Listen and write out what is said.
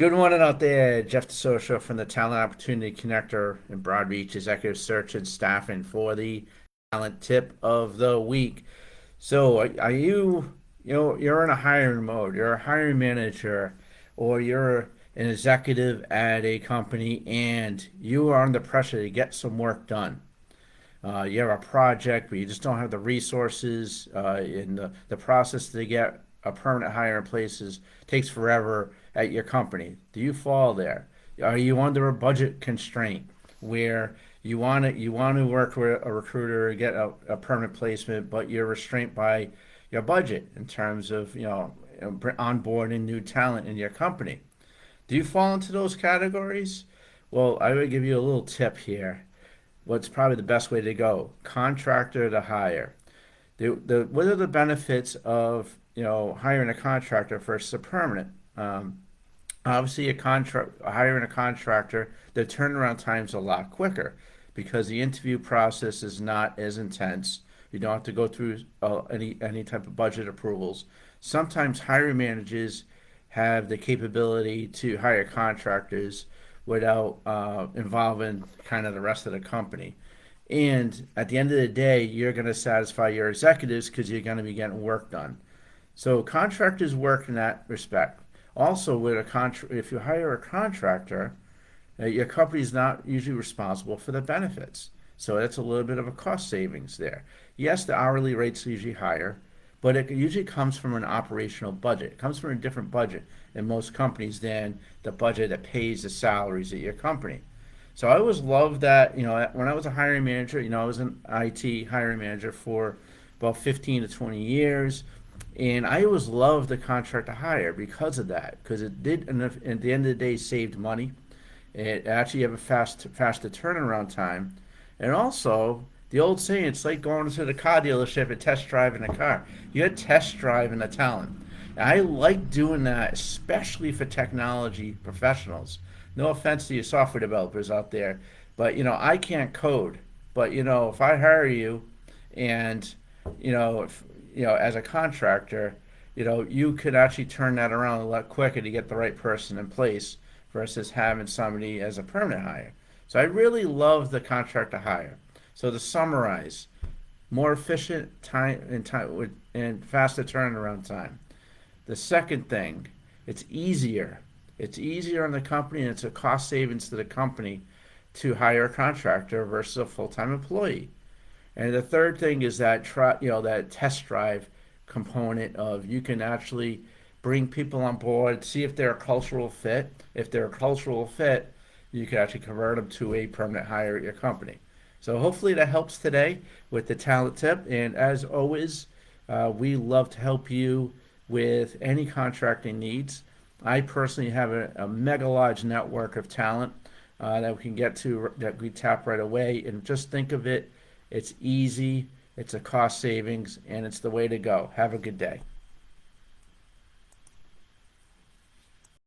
Good morning out there, Jeff DeSocia from the Talent Opportunity Connector and Broadreach Executive Search and Staffing for the talent tip of the week. So, are you, you're in a hiring mode, you're a hiring manager, or you're an executive at a company and you are under pressure to get some work done. You have a project, but you just don't have the resources in the process to get a permanent hire in places takes forever at your company. Do you fall there? Are you under a budget constraint where you want to work with a recruiter to get a permanent placement, but you're restrained by your budget in terms of onboarding new talent in your company? Do you fall into those categories? Well, I would give you a little tip here. What's probably the best way to go? Contractor to hire. What are the benefits of hiring a contractor versus a permanent? Obviously, hiring a contractor, the turnaround time's a lot quicker because the interview process is not as intense. You don't have to go through any type of budget approvals. Sometimes hiring managers have the capability to hire contractors without involving kind of the rest of the company. And at the end of the day, you're going to satisfy your executives because you're going to be getting work done. So contractors work in that respect. Also, if you hire a contractor, your company is not usually responsible for the benefits. So that's a little bit of a cost savings there. Yes, the hourly rates are usually higher, but it usually comes from an operational budget. It comes from a different budget in most companies than the budget that pays the salaries at your company. So I always loved that, when I was a hiring manager, I was an IT hiring manager for about 15 to 20 years. And I always loved the contract to hire because of that, because it did, at the end of the day, saved money. It actually have a faster turnaround time, and also the old saying, it's like going to the car dealership and test driving a car. You're test driving a talent. And I like doing that, especially for technology professionals. No offense to you software developers out there, but I can't code. But if I hire you, and if as a contractor, you could actually turn that around a lot quicker to get the right person in place versus having somebody as a permanent hire. So I really love the contract to hire. So to summarize, more efficient and faster turnaround time. The second thing, it's easier. It's easier on the company and it's a cost savings to the company to hire a contractor versus a full-time employee. And the third thing is that test drive component of you can actually bring people on board, see if they're a cultural fit. If they're a cultural fit, you can actually convert them to a permanent hire at your company. So hopefully that helps today with the talent tip. And as always, we love to help you with any contracting needs. I personally have a mega large network of talent that we can get to, that we tap right away. And just think of it, it's easy, it's a cost savings, and it's the way to go. Have a good day.